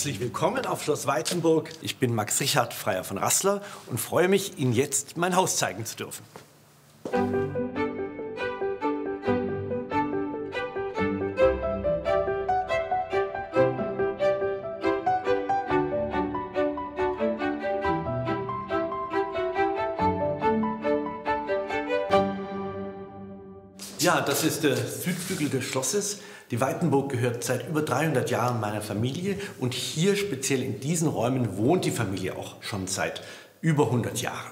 Herzlich willkommen auf Schloss Waitenburg. Ich bin Max Richard Freier von Rassler und freue mich, Ihnen jetzt mein Haus zeigen zu dürfen. Ja, das ist der Südflügel des Schlosses. Die Waitenburg gehört seit über 300 Jahren meiner Familie und hier, speziell in diesen Räumen, wohnt die Familie auch schon seit über 100 Jahren.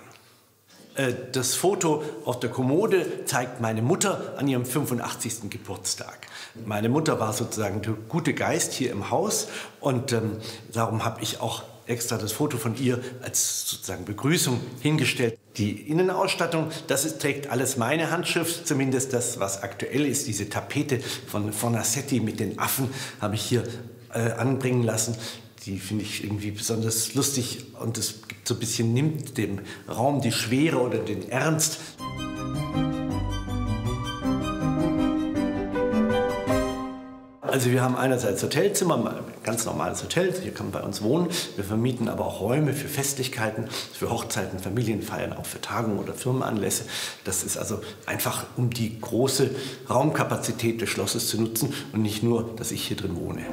Das Foto auf der Kommode zeigt meine Mutter an ihrem 85. Geburtstag. Meine Mutter war sozusagen der gute Geist hier im Haus und darum habe ich auch extra das Foto von ihr als sozusagen Begrüßung hingestellt. Die Innenausstattung, trägt alles meine Handschrift, zumindest das, was aktuell ist. Diese Tapete von Fornasetti mit den Affen habe ich hier anbringen lassen. Die finde ich irgendwie besonders lustig und es gibt so ein bisschen, nimmt dem Raum die Schwere oder den Ernst. Also wir haben einerseits Hotelzimmer, ein ganz normales Hotel, hier kann man bei uns wohnen. Wir vermieten aber auch Räume für Festlichkeiten, für Hochzeiten, Familienfeiern, auch für Tagungen oder Firmenanlässe. Das ist also einfach, um die große Raumkapazität des Schlosses zu nutzen und nicht nur, dass ich hier drin wohne.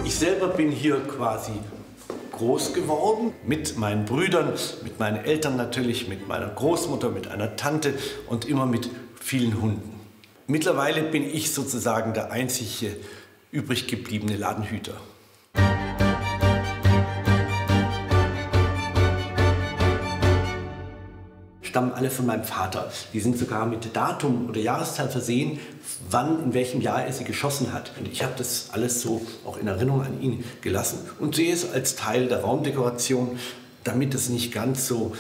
Ich selber bin hier quasi groß geworden, mit meinen Brüdern, mit meinen Eltern natürlich, mit meiner Großmutter, mit einer Tante und immer mit vielen Hunden. Mittlerweile bin ich sozusagen der einzige übrig gebliebene Ladenhüter. Stammen alle von meinem Vater. Die sind sogar mit Datum oder Jahreszahl versehen, wann, in welchem Jahr er sie geschossen hat. Und ich habe das alles so auch in Erinnerung an ihn gelassen und sehe es als Teil der Raumdekoration. Damit es nicht ganz so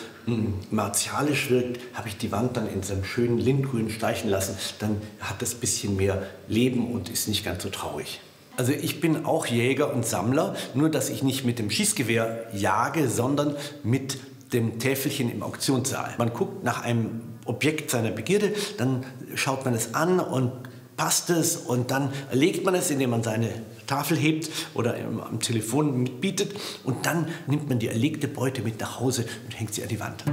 martialisch wirkt, habe ich die Wand dann in so einem schönen Lindgrün streichen lassen. Dann hat das ein bisschen mehr Leben und ist nicht ganz so traurig. Also ich bin auch Jäger und Sammler, nur dass ich nicht mit dem Schießgewehr jage, sondern mit dem Täfelchen im Auktionssaal. Man guckt nach einem Objekt seiner Begierde, dann schaut man es an und passt es und dann erlegt man es, indem man seine Tafel hebt oder am Telefon mitbietet und dann nimmt man die erlegte Beute mit nach Hause und hängt sie an die Wand.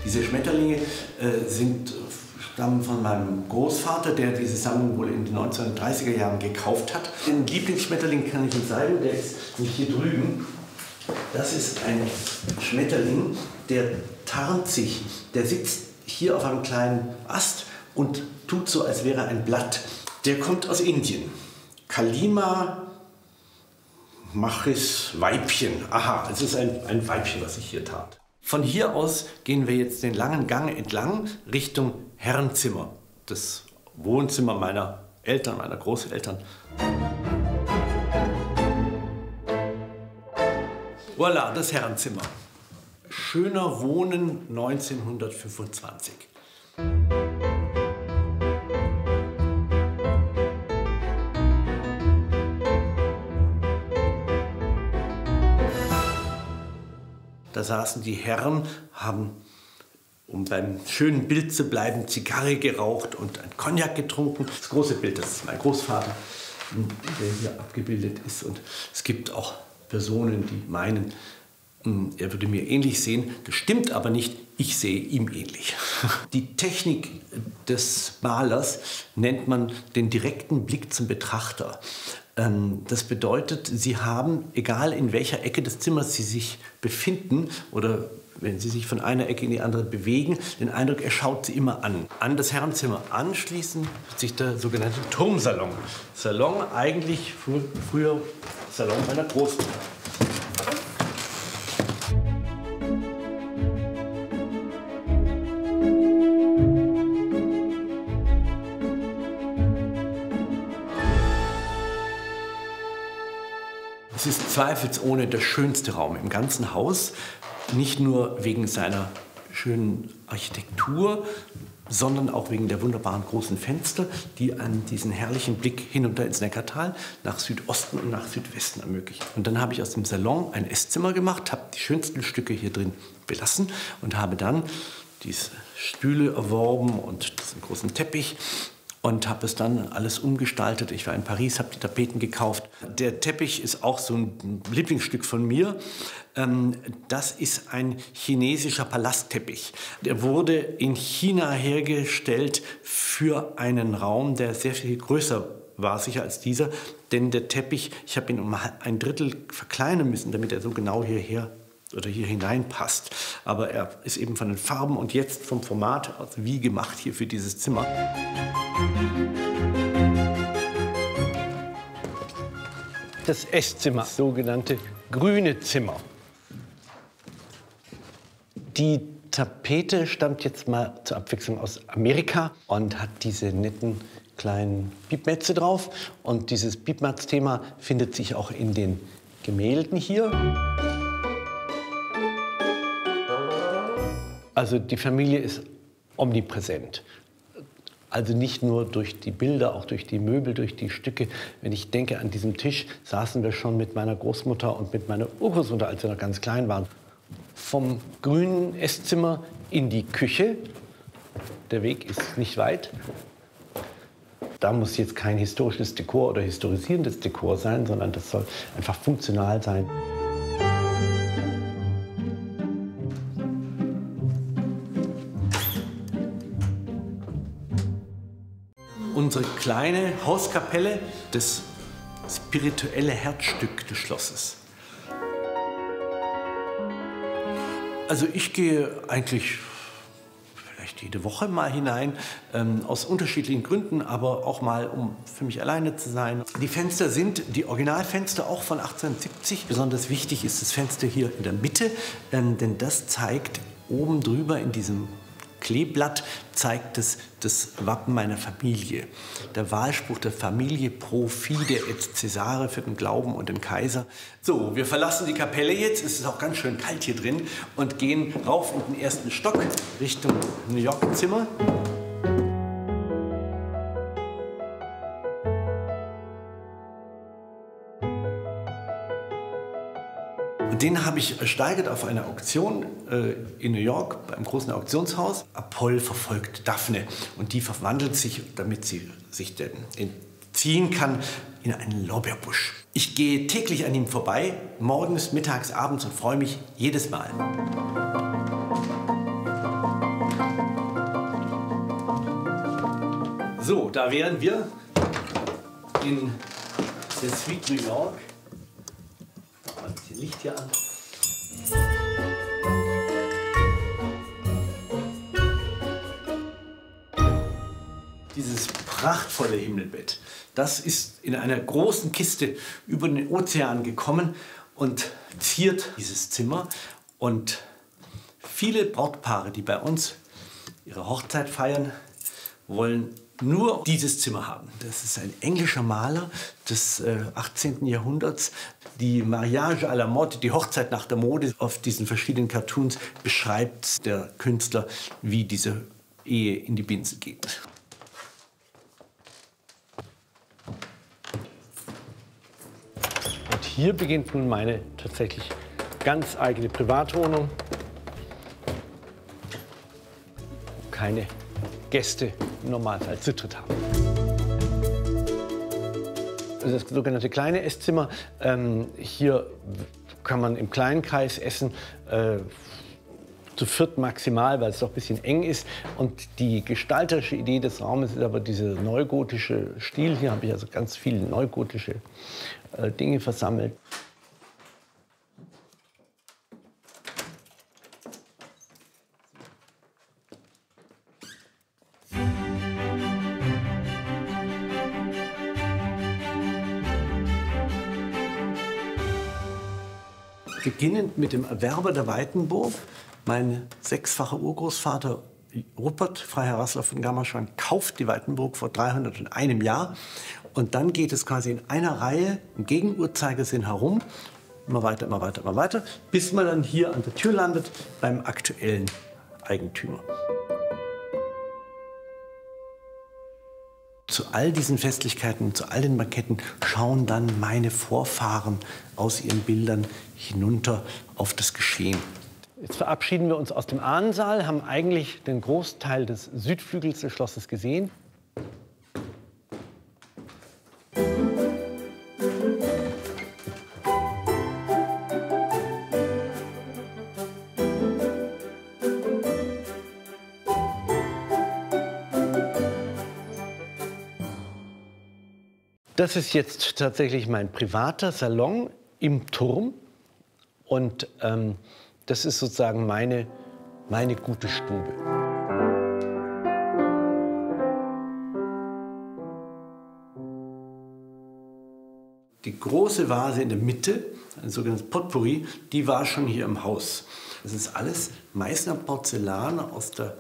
Diese Schmetterlinge stammen von meinem Großvater, der diese Sammlung wohl in den 1930er Jahren gekauft hat. Den Lieblingsschmetterling kann ich Ihnen zeigen, der ist hier drüben. Das ist ein Schmetterling, der tarnt sich, der sitzt hier auf einem kleinen Ast und tut so, als wäre ein Blatt. Der kommt aus Indien. Kalima Machis Weibchen. Aha, es ist ein Weibchen, was sich hier tat. Von hier aus gehen wir jetzt den langen Gang entlang Richtung Herrenzimmer. Das Wohnzimmer meiner Eltern, meiner Großeltern. Voilà, das Herrenzimmer. Schöner Wohnen 1925. Da saßen die Herren, haben, um beim schönen Bild zu bleiben, Zigarre geraucht und ein Cognac getrunken. Das große Bild, das ist mein Großvater, der hier abgebildet ist. Und es gibt auch Personen, die meinen, er würde mir ähnlich sehen. Das stimmt aber nicht, ich sehe ihm ähnlich. Die Technik des Malers nennt man den direkten Blick zum Betrachter. Das bedeutet, Sie haben, egal in welcher Ecke des Zimmers Sie sich befinden oder wenn Sie sich von einer Ecke in die andere bewegen, den Eindruck, er schaut Sie immer an. An das Herrenzimmer anschließend sich der sogenannte Turmsalon. Salon eigentlich früher Salon meiner Großmutter. Es ist zweifelsohne der schönste Raum im ganzen Haus, nicht nur wegen seiner schönen Architektur, sondern auch wegen der wunderbaren großen Fenster, die einen diesen herrlichen Blick hinunter ins Neckartal, nach Südosten und nach Südwesten ermöglichen. Und dann habe ich aus dem Salon ein Esszimmer gemacht, habe die schönsten Stücke hier drin belassen und habe dann dieses Stühle erworben und einen großen Teppich. Und habe es dann alles umgestaltet. Ich war in Paris, habe die Tapeten gekauft. Der Teppich ist auch so ein Lieblingsstück von mir. Das ist ein chinesischer Palastteppich. Der wurde in China hergestellt für einen Raum, der sehr viel größer war, sicher als dieser. Denn der Teppich, ich habe ihn um ein Drittel verkleinern müssen, damit er so genau hierher oder hier hineinpasst. Aber er ist eben von den Farben und jetzt vom Format also wie gemacht hier für dieses Zimmer. Das Esszimmer, das sogenannte grüne Zimmer. Die Tapete stammt jetzt mal zur Abwechslung aus Amerika und hat diese netten kleinen Piepmätze drauf. Und dieses Piepmatz-Thema findet sich auch in den Gemälden hier. Also die Familie ist omnipräsent. Also nicht nur durch die Bilder, auch durch die Möbel, durch die Stücke. Wenn ich denke, an diesem Tisch saßen wir schon mit meiner Großmutter und mit meiner Urgroßmutter, als wir noch ganz klein waren. Vom grünen Esszimmer in die Küche. Der Weg ist nicht weit. Da muss jetzt kein historisches Dekor oder historisierendes Dekor sein, sondern das soll einfach funktional sein. Unsere kleine Hauskapelle, das spirituelle Herzstück des Schlosses. Also ich gehe eigentlich vielleicht jede Woche mal hinein, aus unterschiedlichen Gründen, aber auch mal, um für mich alleine zu sein. Die Fenster sind die Originalfenster, auch von 1870. Besonders wichtig ist das Fenster hier in der Mitte, denn das zeigt oben drüber in diesem Kleeblatt zeigt das Wappen meiner Familie. Der Wahlspruch der Familie pro fide et Caesare für den Glauben und den Kaiser. So, wir verlassen die Kapelle jetzt, es ist auch ganz schön kalt hier drin, und gehen rauf in den ersten Stock Richtung New York Zimmer. Den habe ich ersteigert auf einer Auktion in New York, beim großen Auktionshaus. Apoll verfolgt Daphne und die verwandelt sich, damit sie sich entziehen kann, in einen Lorbeerbusch. Ich gehe täglich an ihm vorbei, morgens, mittags, abends, und freue mich jedes Mal. So, da wären wir in der Suite New York. Ein bisschen Licht hier an. Dieses prachtvolle Himmelbett, das ist in einer großen Kiste über den Ozean gekommen und ziert dieses Zimmer. Und viele Brautpaare, die bei uns ihre Hochzeit feiern, wollen nur dieses Zimmer haben. Das ist ein englischer Maler des 18. Jahrhunderts. Die Mariage à la mode, die Hochzeit nach der Mode, auf diesen verschiedenen Cartoons beschreibt der Künstler, wie diese Ehe in die Binsen geht. Und hier beginnt nun meine tatsächlich ganz eigene Privatwohnung. Keine Gäste im Normalfall zu dritt haben. Das sogenannte kleine Esszimmer. Hier kann man im kleinen Kreis essen, zu viert maximal, weil es doch ein bisschen eng ist. Und die gestalterische Idee des Raumes ist aber dieser neugotische Stil. Hier habe ich also ganz viele neugotische Dinge versammelt. Beginnend mit dem Erwerber der Weitenburg, mein sechsfacher Urgroßvater Rupert Freiherr Rassler von Gammerschwan kauft die Weitenburg vor 301 Jahr. Und dann geht es quasi in einer Reihe im Gegenuhrzeigersinn herum, immer weiter, immer weiter, immer weiter, bis man dann hier an der Tür landet beim aktuellen Eigentümer. Zu all diesen Festlichkeiten, zu all den Maketten schauen dann meine Vorfahren aus ihren Bildern hinunter auf das Geschehen. Jetzt verabschieden wir uns aus dem Ahnensaal, haben eigentlich den Großteil des Südflügels des Schlosses gesehen. Das ist jetzt tatsächlich mein privater Salon im Turm. Und das ist sozusagen meine gute Stube. Die große Vase in der Mitte, ein sogenanntes Potpourri, die war schon hier im Haus. Das ist alles Meißner Porzellan aus der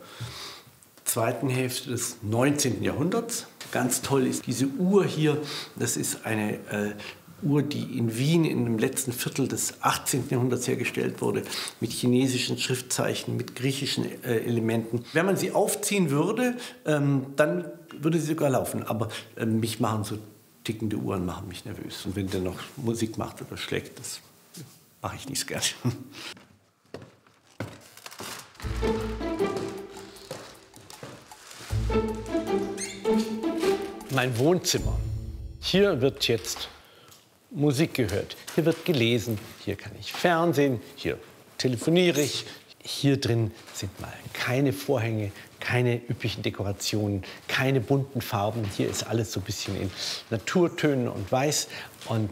zweiten Hälfte des 19. Jahrhunderts. Ganz toll ist diese Uhr hier. Das ist eine Uhr, die in Wien in dem letzten Viertel des 18. Jahrhunderts hergestellt wurde, mit chinesischen Schriftzeichen, mit griechischen Elementen. Wenn man sie aufziehen würde, dann würde sie sogar laufen. Aber mich machen so tickende Uhren machen mich nervös. Und wenn der noch Musik macht oder schlägt, das mache ich nicht so gerne. Mein Wohnzimmer. Hier wird jetzt Musik gehört. Hier wird gelesen. Hier kann ich Fernsehen. Hier telefoniere ich. Hier drin sind mal keine Vorhänge, keine üpplichen Dekorationen, keine bunten Farben. Hier ist alles so ein bisschen in Naturtönen und Weiß und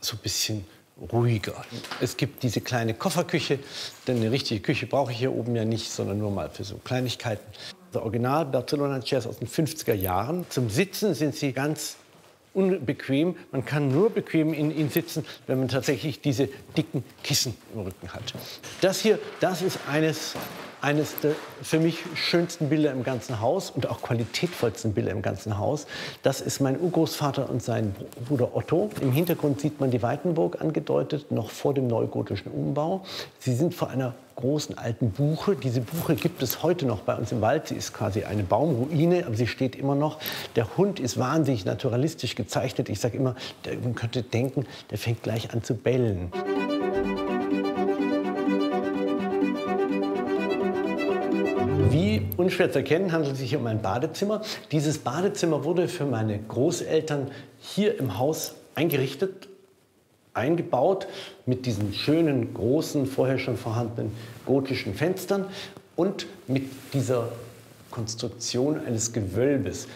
so ein bisschen ruhiger. Es gibt diese kleine Kofferküche, denn eine richtige Küche brauche ich hier oben ja nicht, sondern nur mal für so Kleinigkeiten. Der Original Barcelona Chairs aus den 50er Jahren. Zum Sitzen sind sie ganz unbequem. Man kann nur bequem in ihnen sitzen, wenn man tatsächlich diese dicken Kissen im Rücken hat. Das hier, das ist eines der für mich schönsten Bilder im ganzen Haus und auch qualitätvollsten Bilder im ganzen Haus. Das ist mein Urgroßvater und sein Bruder Otto. Im Hintergrund sieht man die Weitenburg angedeutet, noch vor dem neugotischen Umbau. Sie sind vor einer großen alten Buche. Diese Buche gibt es heute noch bei uns im Wald. Sie ist quasi eine Baumruine, aber sie steht immer noch. Der Hund ist wahnsinnig naturalistisch gezeichnet. Ich sage immer, man könnte denken, der fängt gleich an zu bellen. Wie unschwer zu erkennen, handelt es sich um ein Badezimmer. Dieses Badezimmer wurde für meine Großeltern hier im Haus eingerichtet, eingebaut mit diesen schönen, großen, vorher schon vorhandenen gotischen Fenstern und mit dieser Konstruktion eines Gewölbes.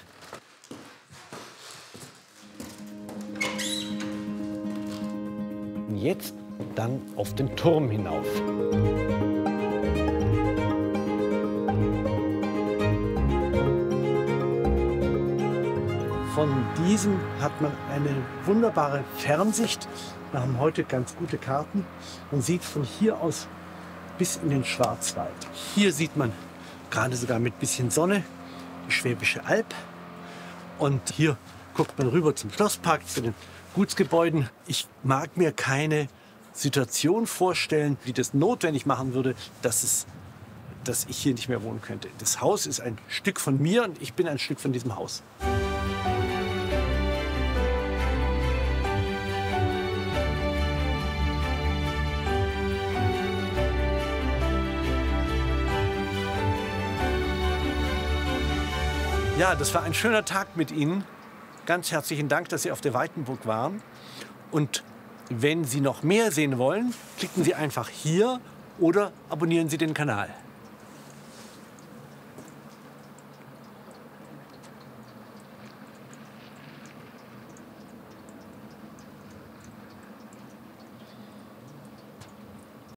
Und jetzt dann auf den Turm hinauf. Von diesem hat man eine wunderbare Fernsicht. Wir haben heute ganz gute Karten. Man sieht von hier aus bis in den Schwarzwald. Hier sieht man gerade sogar mit bisschen Sonne die Schwäbische Alb. Und hier guckt man rüber zum Schlosspark, zu den Gutsgebäuden. Ich mag mir keine Situation vorstellen, die das notwendig machen würde, dass ich hier nicht mehr wohnen könnte. Das Haus ist ein Stück von mir und ich bin ein Stück von diesem Haus. Ja, das war ein schöner Tag mit Ihnen. Ganz herzlichen Dank, dass Sie auf der Weitenburg waren. Und wenn Sie noch mehr sehen wollen, klicken Sie einfach hier oder abonnieren Sie den Kanal.